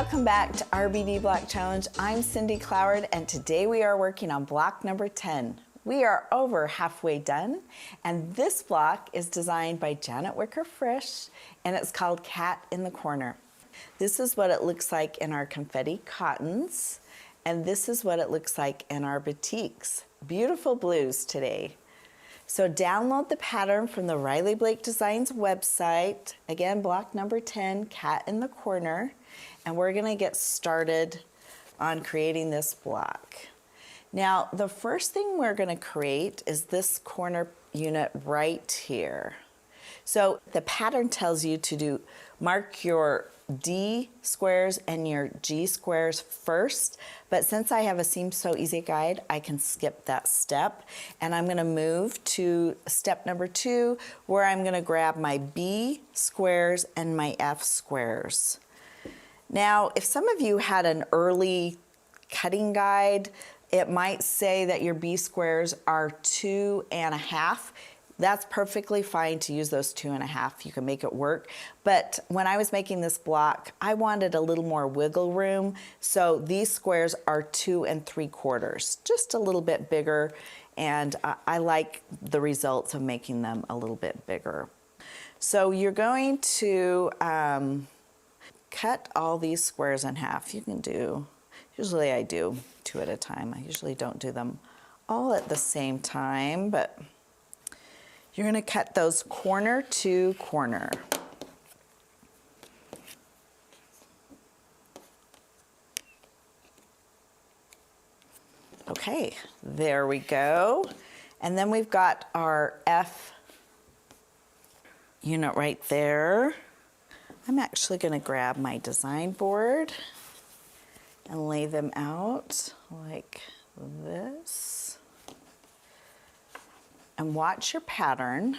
Welcome back to RBD Block Challenge. I'm Cindy Cloward, and today we are working on block number 10. We are over halfway done, and this block is designed by Wecker Frisch, and it's called Cat in the Corner. This is what it looks like in our confetti cottons, and this is what it looks like in our batiks. Beautiful blues today. So download the pattern from the Riley Blake Designs website. Again, block number 10, Cat in the Corner. And we're gonna get started on creating this block. Now, the first thing we're gonna create is this corner unit right here. So the pattern tells you to mark your D squares and your G squares first, but since I have a Seam So Easy guide, I can skip that step, and I'm gonna move to step number 2, where I'm gonna grab my B squares and my F squares. Now, if some of you had an early cutting guide, it might say that your B squares are 2.5. That's perfectly fine to use those 2.5. You can make it work. But when I was making this block, I wanted a little more wiggle room. So these squares are 2 3/4, just a little bit bigger. And I like the results of making them a little bit bigger. So you're going to cut all these squares in half. You can do, usually I do 2 at a time. I usually don't do them all at the same time, but you're gonna cut those corner to corner. Okay, there we go. And then we've got our F unit right there. I'm actually gonna grab my design board and lay them out like this. And watch your pattern.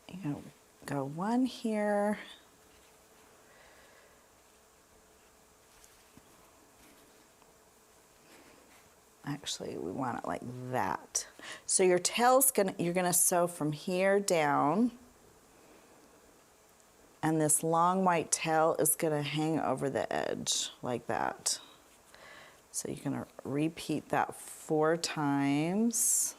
You're gonna go one here. Actually, we want it like that. So your tail's you're gonna sew from here down, and this long white tail is gonna hang over the edge like that. So you're gonna repeat that 4 times.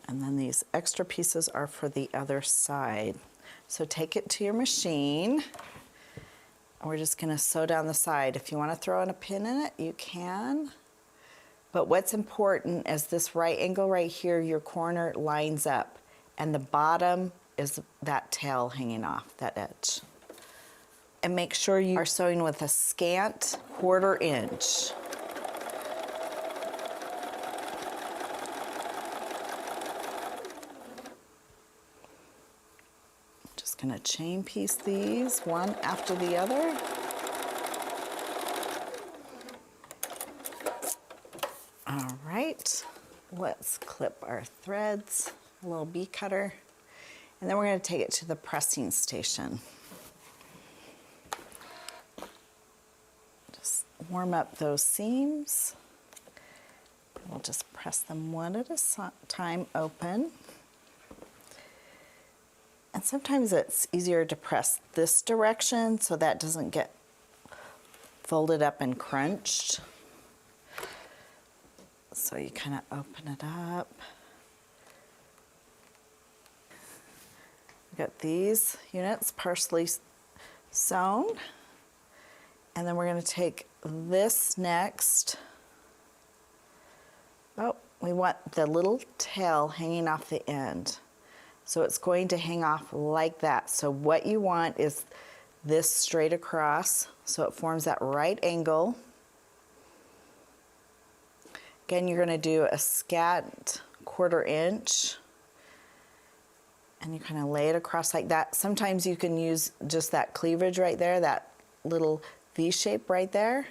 And then these extra pieces are for the other side. So take it to your machine. And we're just gonna sew down the side. If you wanna throw in a pin in it, you can. But what's important is this right angle right here, your corner lines up, and the bottom is that tail hanging off that edge. And make sure you are sewing with a scant 1/4 inch. Just gonna chain piece these one after the other. All right, let's clip our threads, a little bee cutter, and then we're gonna take it to the pressing station. Warm up those seams. We'll just press them one at a time open. And sometimes it's easier to press this direction so that doesn't get folded up and crunched. So you kind of open it up. We've got these units partially sewn. And then we're going to take this next. Oh, we want the little tail hanging off the end. So it's going to hang off like that. So what you want is this straight across, so it forms that right angle. Again, you're going to do a scant 1/4 inch. And you kind of lay it across like that. Sometimes you can use just that cleavage right there, that little V shape right there,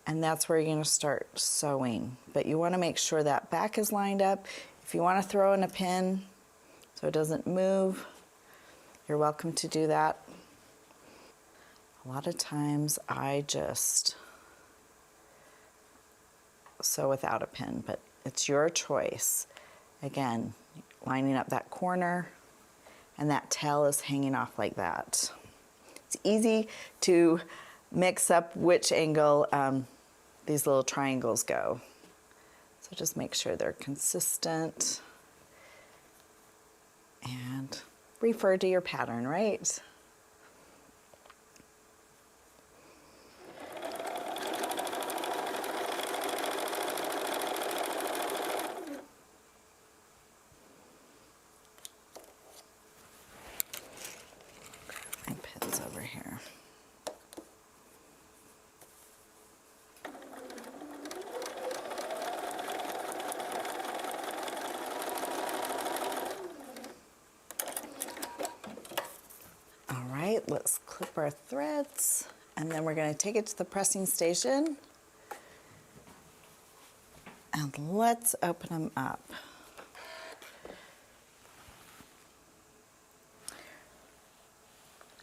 and that's where you're going to start sewing. But you want to make sure that back is lined up. If you want to throw in a pin so it doesn't move, you're welcome to do that. A lot of times I just sew without a pin, but it's your choice. Again, lining up that corner, and that tail is hanging off like that. It's easy to mix up which angle these little triangles go. So just make sure they're consistent and refer to your pattern, right? My pin's over here. Let's clip our threads, and then we're going to take it to the pressing station, and let's open them up.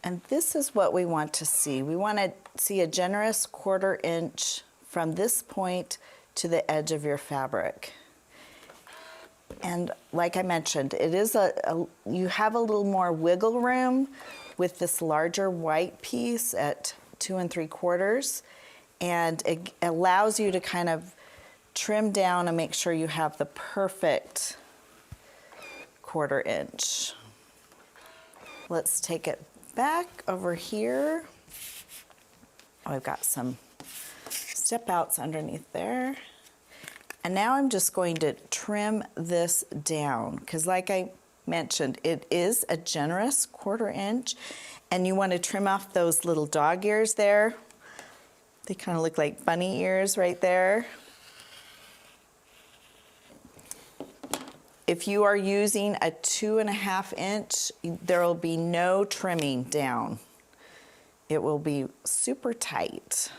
And this is what we want to see. We want to see a generous 1/4 inch from this point to the edge of your fabric. And like I mentioned, it is you have a little more wiggle room with this larger white piece at 2 3/4, and it allows you to kind of trim down and make sure you have the perfect 1/4 inch. Let's take it back over here. Oh, I've got some step outs underneath there. And now I'm just going to trim this down, because like I mentioned, it is a generous 1/4 inch, and you want to trim off those little dog ears there. They kind of look like bunny ears right there. If you are using a 2 1/2 inch, there will be no trimming down. It will be super tight.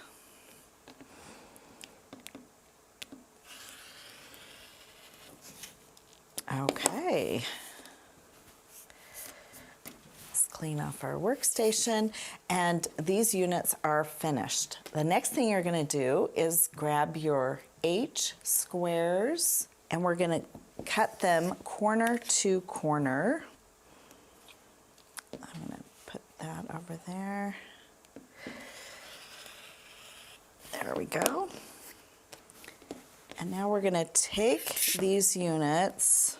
Okay. Clean off our workstation, and these units are finished. The next thing you're going to do is grab your H squares, and we're going to cut them corner to corner. I'm going to put that over there. There we go. And now we're going to take these units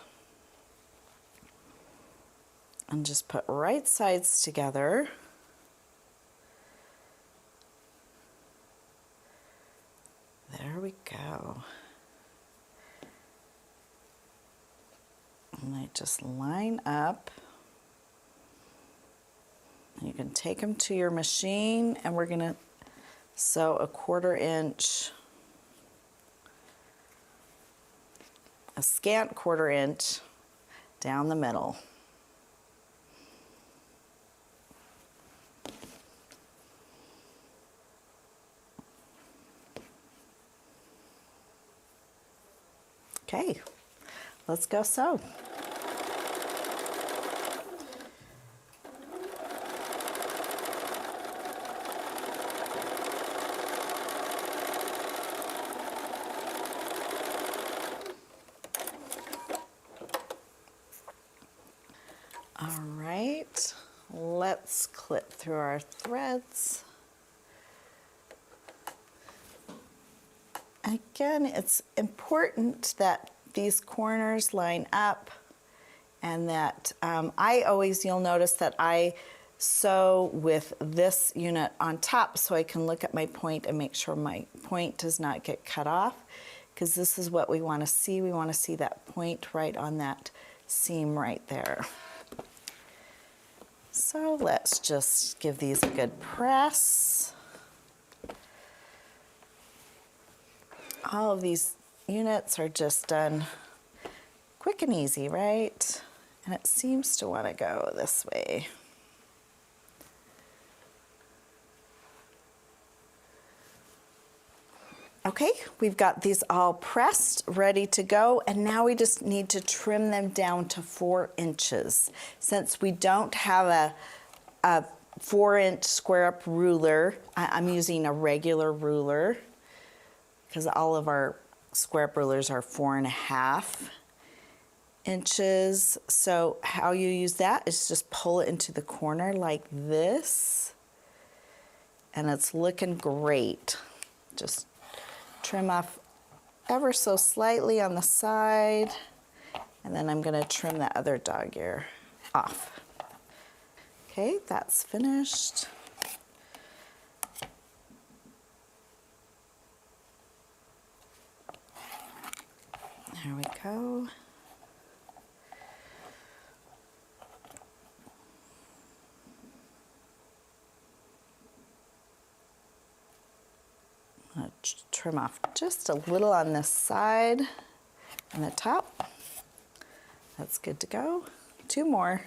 and just put right sides together. There we go. And they just line up. And you can take them to your machine, and we're going to sew a 1/4 inch, a scant 1/4 inch down the middle. Okay, let's go sew. All right, let's clip through our threads. Again, it's important that these corners line up, and that you'll notice that I sew with this unit on top so I can look at my point and make sure my point does not get cut off, because this is what we want to see. We want to see that point right on that seam right there. So let's just give these a good press. All of these units are just done quick and easy, right? And it seems to want to go this way. Okay, we've got these all pressed, ready to go, and now we just need to trim them down to 4 inches. Since we don't have a 4-inch square up ruler, I'm using a regular ruler, because all of our square up rulers are 4 1/2. inches. So how you use that is just pull it into the corner like this, and it's looking great. Just trim off ever so slightly on the side, and then I'm going to trim the other dog ear off. Okay, that's finished. There we go. I'm going to trim off just a little on this side and the top. That's good to go. 2 more.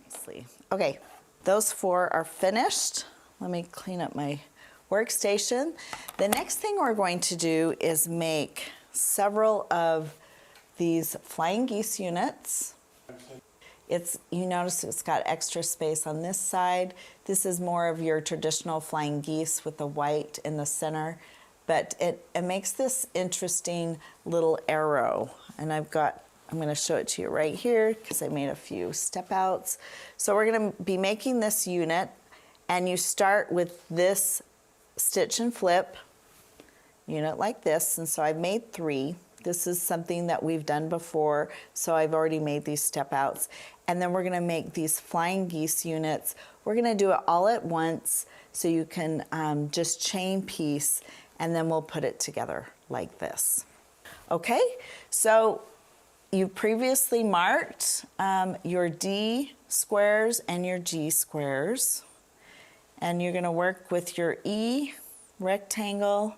Let's see. Okay, those 4 are finished. Let me clean up my workstation. The next thing we're going to do is make several of these flying geese units. You notice it's got extra space on this side. This is more of your traditional flying geese with the white in the center, but it makes this interesting little arrow. And I'm going to show it to you right here because I made a few step outs. So we're going to be making this unit, and you start with this stitch and flip unit like this. And so I've made 3. This is something that we've done before, so I've already made these step outs. And then we're going to make these flying geese units. We're going to do it all at once so you can just chain piece, and then we'll put it together like this. Okay, so you previously marked your D squares and your G squares, and you're going to work with your E rectangle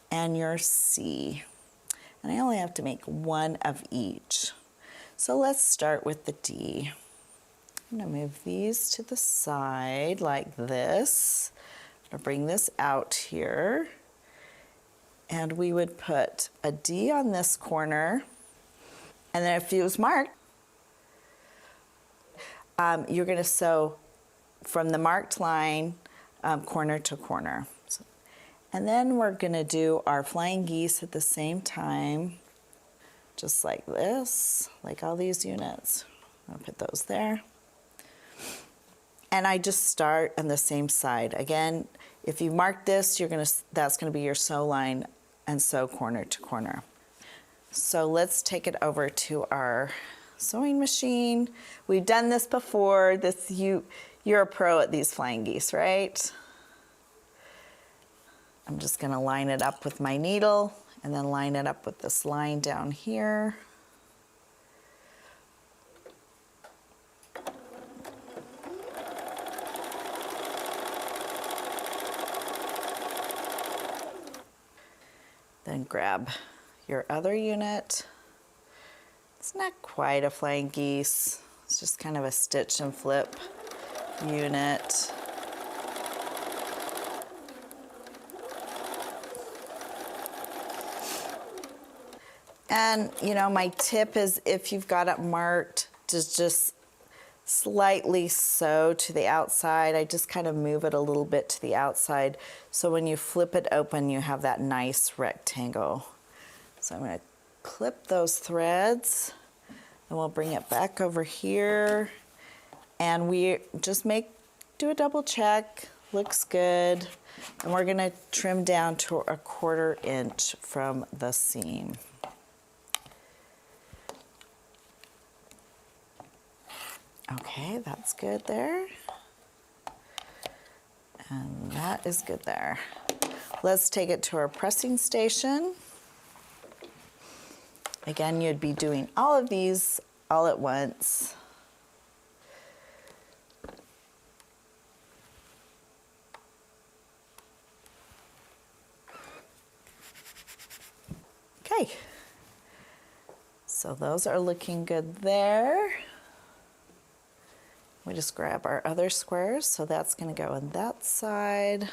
and your C. And I only have to make 1 of each. So let's start with the D. I'm going to move these to the side like this. I'm going to bring this out here. And we would put a D on this corner. And then if it was marked, you're going to sew from the marked line corner to corner. And then we're going to do our flying geese at the same time, just like this, like all these units. I'll put those there. And I just start on the same side. Again, if you mark this, that's going to be your sew line, and sew corner to corner. So let's take it over to our sewing machine. We've done this before. You're a pro at these flying geese, right? I'm just going to line it up with my needle and then line it up with this line down here. Then grab your other unit. It's not quite a flying geese. It's just kind of a stitch and flip unit. And, my tip is if you've got it marked, to just slightly sew to the outside. I just kind of move it a little bit to the outside, so when you flip it open, you have that nice rectangle. So I'm going to clip those threads, and we'll bring it back over here, and we just do a double check. Looks good. And we're going to trim down to 1/4 inch from the seam. Okay, that's good there. And that is good there. Let's take it to our pressing station. Again, you'd be doing all of these all at once. Okay, so those are looking good there. We just grab our other squares, so that's going to go on that side.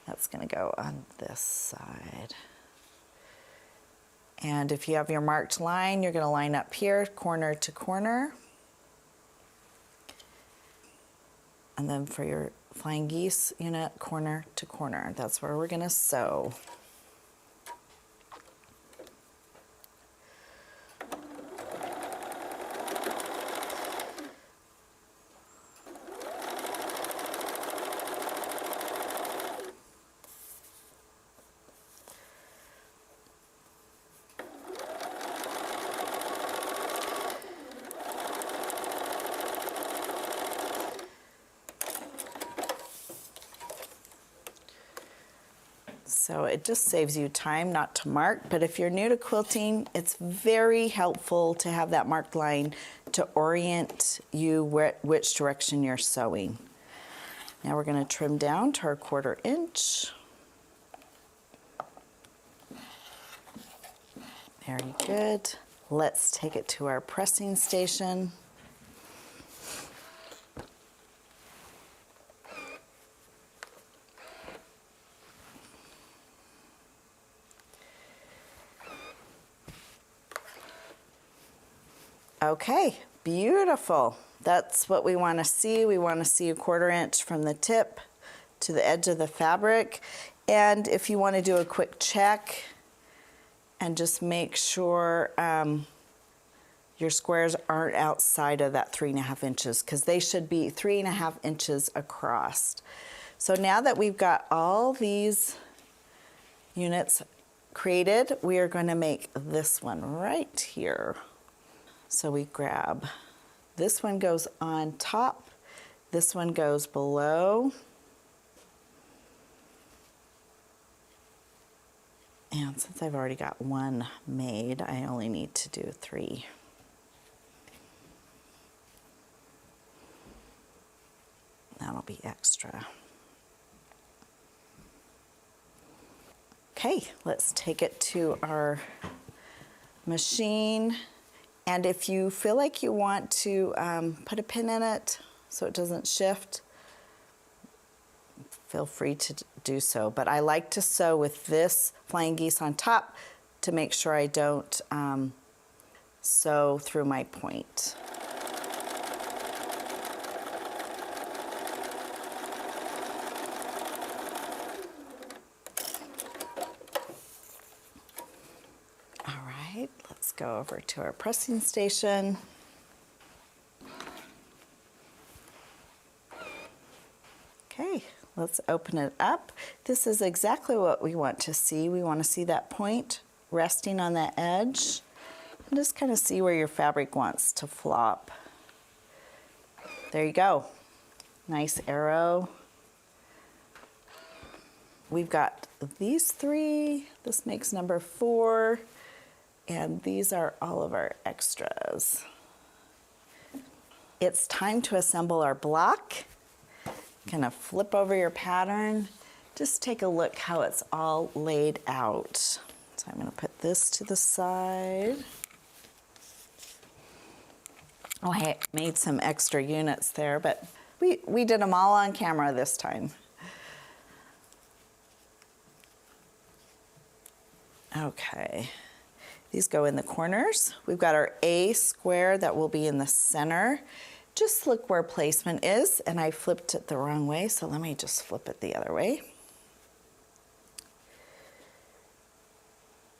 That's going to go on this side. And if you have your marked line, you're going to line up here, corner to corner. And then for your flying geese unit, corner to corner. That's where we're going to sew. So it just saves you time not to mark, but if you're new to quilting, it's very helpful to have that marked line to orient you which direction you're sewing. Now we're going to trim down to our 1/4 inch. Very good. Let's take it to our pressing station. Okay, beautiful. That's what we want to see. We want to see a 1/4 inch from the tip to the edge of the fabric. And if you want to do a quick check and just make sure your squares aren't outside of that 3.5 inches, because they should be 3.5 inches across. So now that we've got all these units created, we are going to make this one right here. So we grab, this one goes on top, this one goes below, and since I've already got one made, I only need to do 3. That'll be extra. Okay, let's take it to our machine. And if you feel like you want to put a pin in it so it doesn't shift, feel free to do so. But I like to sew with this flying geese on top to make sure I don't sew through my point. Let's go over to our pressing station. Okay, let's open it up. This is exactly what we want to see. We want to see that point resting on that edge and just kind of see where your fabric wants to flop. There you go. Nice arrow. We've got these 3. This makes number 4. And these are all of our extras. It's time to assemble our block. Kind of flip over your pattern. Just take a look how it's all laid out. So I'm going to put this to the side. Oh, I made some extra units there, but we did them all on camera this time. Okay. These go in the corners. We've got our A square that will be in the center. Just look where placement is, and I flipped it the wrong way, so let me just flip it the other way.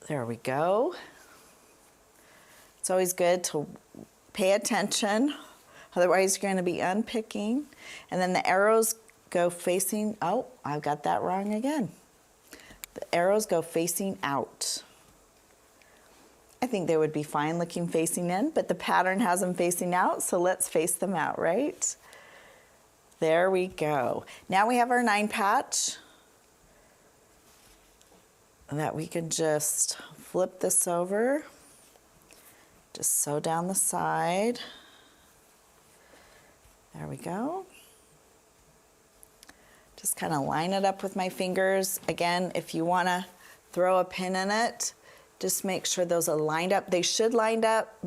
There we go. It's always good to pay attention, otherwise you're going to be unpicking. And then the arrows go facing, oh, I've got that wrong again. The arrows go facing out. I think they would be fine looking facing in, but the pattern has them facing out, so let's face them out, right? There we go. Now we have our 9 patch that we can just flip this over, just sew down the side. There we go. Just kind of line it up with my fingers. Again, if you want to throw a pin in it, just make sure those are lined up. They should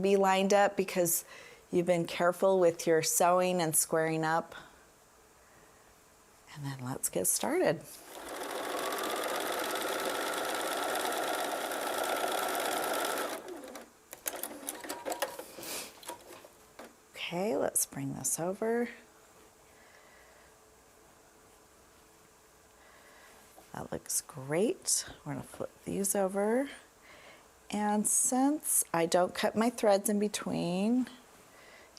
be lined up because you've been careful with your sewing and squaring up. And then let's get started. Okay, let's bring this over. That looks great. We're going to flip these over. And since I don't cut my threads in between,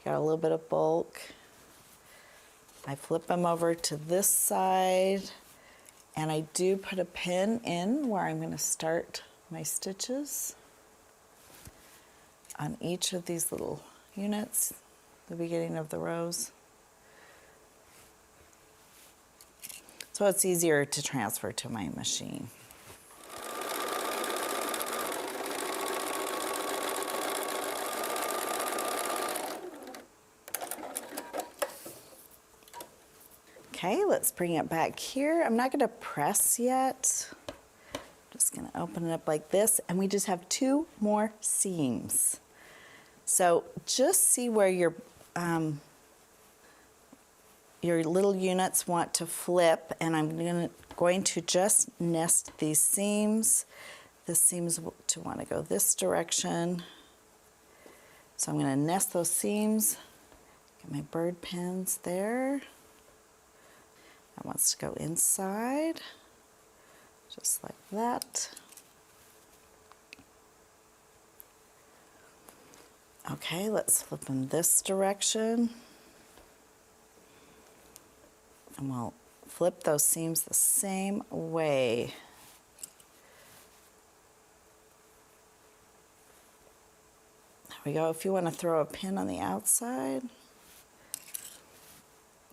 got a little bit of bulk, I flip them over to this side, and I do put a pin in where I'm going to start my stitches on each of these little units, the beginning of the rows. So it's easier to transfer to my machine. Okay, let's bring it back here. I'm not gonna press yet. Just gonna open it up like this, and we just have 2 more seams. So just see where your little units want to flip, and I'm going to just nest these seams. This seems to want to go this direction. So I'm going to nest those seams. Get my bird pins there. That wants to go inside, just like that. Okay, let's flip them this direction. And we'll flip those seams the same way. There we go. If you want to throw a pin on the outside,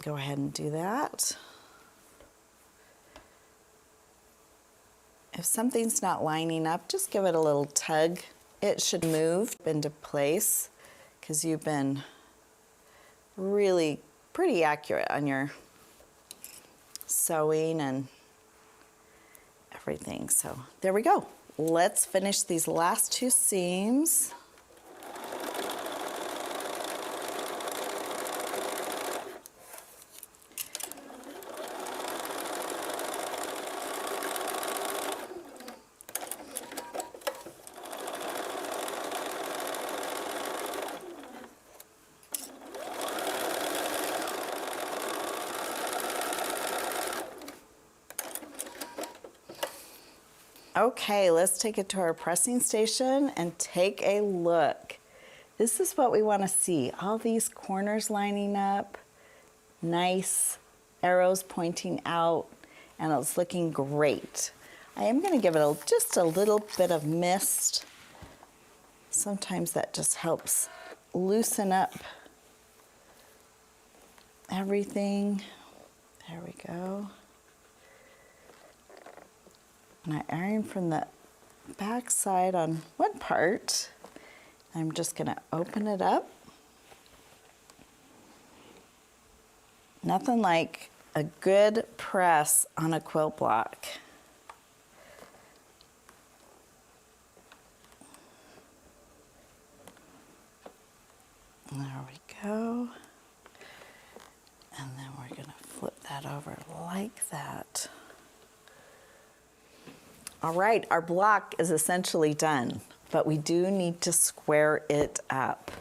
go ahead and do that. If something's not lining up, just give it a little tug. It should move into place because you've been really pretty accurate on your sewing and everything. So there we go. Let's finish these last 2 seams. Okay, let's take it to our pressing station and take a look. This is what we want to see. All these corners lining up, nice arrows pointing out, and it's looking great. I am going to give it just a little bit of mist. Sometimes that just helps loosen up everything. There we go. And I iron from the back side on one part. I'm just going to open it up. Nothing like a good press on a quilt block. There we go. And then we're going to flip that over like that. All right, our block is essentially done, but we do need to square it up.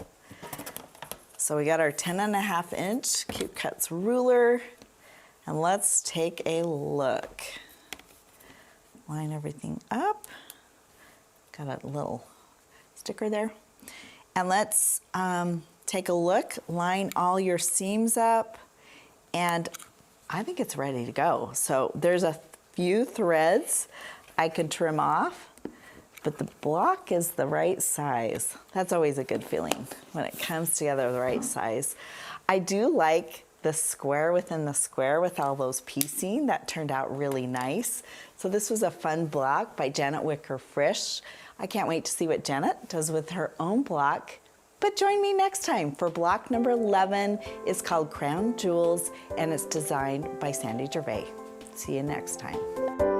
So we got our 10.5 inch Cute Cuts ruler, and let's take a look. Line everything up. Got a little sticker there. And let's take a look, line all your seams up, and I think it's ready to go. So there's a few threads I could trim off, but the block is the right size. That's always a good feeling when it comes together the right size. I do like the square within the square with all those piecing. That turned out really nice. So this was a fun block by Janet Wicker Frisch. I can't wait to see what Janet does with her own block. But join me next time for block number 11. It's called Crown Jewels, and it's designed by Sandy Gervais. See you next time.